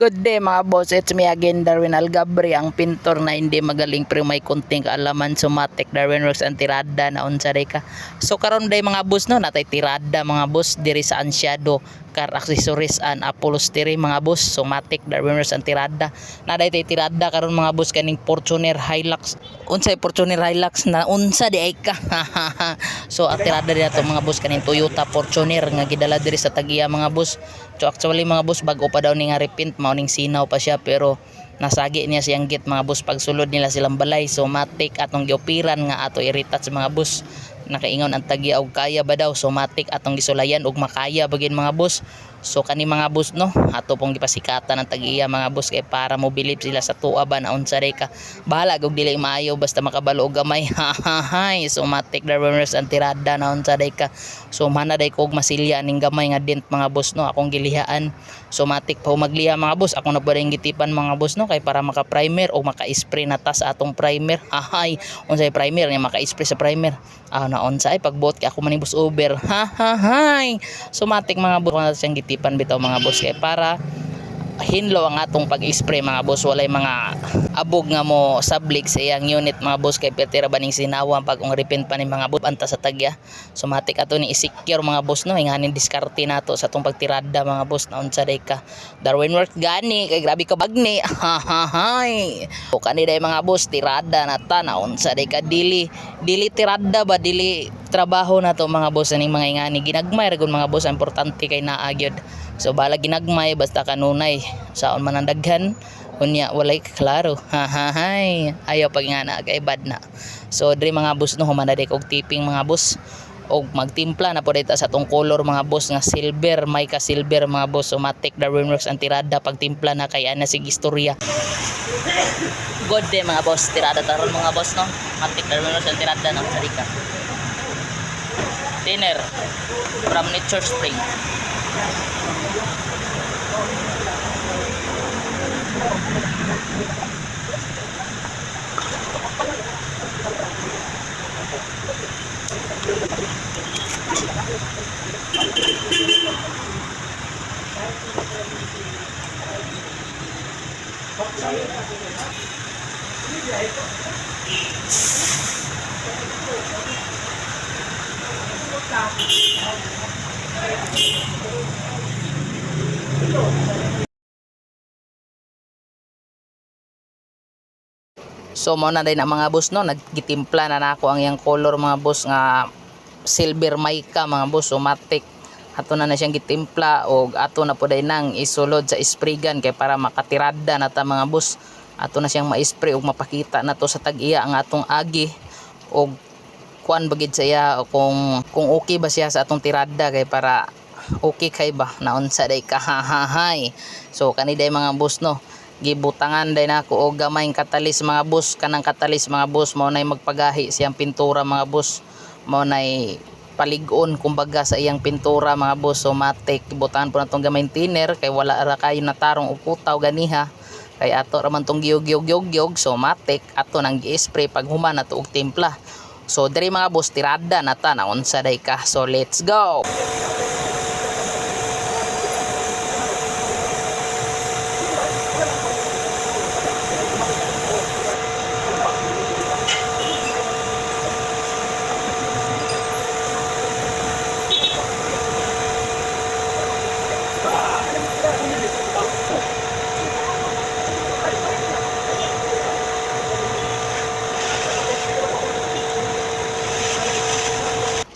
Good day mga boss, it's me again Darwin Algabri, ang pintor na hindi magaling pero may kunting kaalaman sumatik Darwin Works ang tirada na unsa day ka. So karon day mga boss no, natay tirada mga boss diri sa Ansiado car accessories and upholstery mga boss, sumatik Darwin Works ang tirada. Na day tay tirada karon mga boss kaning Fortuner Hilux. Unsay Fortuner Hilux na unsa di ay ka. So ang tirada dito mga boss kaning Toyota Fortuner nga gidala diri sa Tagiya mga boss. So actually mga boss bago pa daw ni nga repaint mauning sinaw pa siya pero nasagi niya siyang gate mga boss pagsulod nila silang balay. So matik atong giopiran nga ato i-retouch mga boss. Nakaingon ang Tagiya og kaya ba daw, so matik atong gisulayan og makaya bagin mga boss. So kani mga boss no, ato pong gipasikatan ng Tagiya mga boss kay para mobilib sila sa tuwa ba na unsa day ka. Bahala og dili maayo basta makabalo og gamay. Hahahay. So matik Darwiners ang tirada na unsa day ka. So mana day ko og masilya ning gamay nga dent mga boss no, akong gilihaan. So matik pa magliha mga boss, ako na ba ring gitipan mga boss no kay para maka primer o maka spray na tas atong primer. Hahay. Unsay primer nga maka spray sa primer. Na unsa ay pagbuot kay ako man boss over. Hahahay. So matik mga boss na siyang gitipan bitaw mga boss kay para hinlo ang atong pag-spray mga boss, walay mga abog nga mo sablig sa iyang unit mga boss kay pertira baning sinawa pag repaint pa ni mga boss anta sa Tagiya. So matik ato ni i-secure mga boss no, inganin diskarte nato sa atong pagtirada mga boss na unsa day ka. Darwin Works gani kay grabe ka bagni. Hahahay. O kani day mga boss tirada na ta na unsa day ka, dili tirada ba, dili trabaho na to mga boss aning mga ingani ginagmay ra gud mga boss, importante kay naa gyud. So bala ginagmay basta kanunay saon man ang daghan unya walay klaro. Hahahay. Ayaw pag nga na kay bad na. So diri mga boss no humana day og tipping mga boss og magtimpla na po dito sa tong color mga boss nga silver, may ka silver mga boss. So matik Darwin Works ang tirada pagtimpla na kay ana sig istorya. Good day mga boss, tirada taron mga boss no. Matik Darwin Works ang tirada ng sarika. Thinner from Nature Spring. So mo na din ang mga boss no, naggitimpla na nako ang yang color mga boss nga silver mica mga boss. So matik ato na siyang gitimpla og ato na po day nang isulod sa spray gun kay para makatirada na ta mga boss. Ato na siyang ma-spray og mapakita na to sa Tagiya ang atong agi og kuan bagid sa iya kung okay ba siya sa atong tirada kay para okay kay ba na unsa day ka. Hahahay. So kani day mga boss no, gibutangan day nako og gamayng katalis mga boss. Kanang katalis mga boss mao nay magpagahi siyang pintura mga boss, mao nay paligon kumbaga sa iyang pintura mga boss. So matik gibutangan po natong gamayng thinner kay wala ra kayo natarong og kutaw ganiha kay ato ra man tong giyog. So matik ato nang gi-spray pag human nato og timpla. So diri mga boss tirada na ta na unsa day ka. So let's go.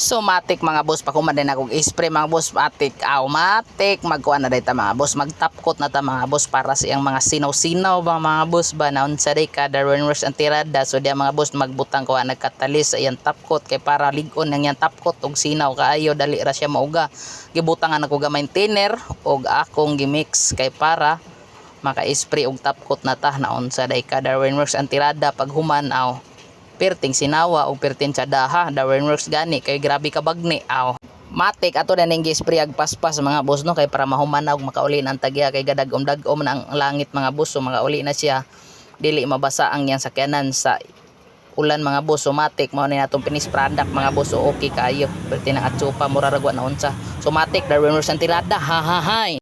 So matik mga boss pakuman din akong spray mga boss, matik magkuha na dito mga boss, magtapkot na ta mga boss para sa iyang mga sinaw ba mga boss ba na unsa day ka. Darwin Works ang tirada. So diya mga boss magbutang ko nagkatalis sa iyang tapkot kay para ligon ang iyang tapkot og sinaw kaayo dali ra siya mauga. Gibutangan ako gamay thinner og akong gimix kay para maka-spray og tapkot na ta na unsa day ka. Darwin Works ang tirada pag human perting sinawa o perting tsadaha. Darwin Works gani kay grabe ka bagni matik ato na ning gi-spray ag paspas mga boss no kay para mahuman og makauli ang Tagiya kay gadagom na ang langit mga boss. So makauli na siya dili mabasa ang yang sakyanan sa ulan mga boss. So matik mao ni natong finished product mga boss. So okay kayo perti nang atsupa mura ragwa na unsa. So matik Darwin Works ang tirada. Hahahay.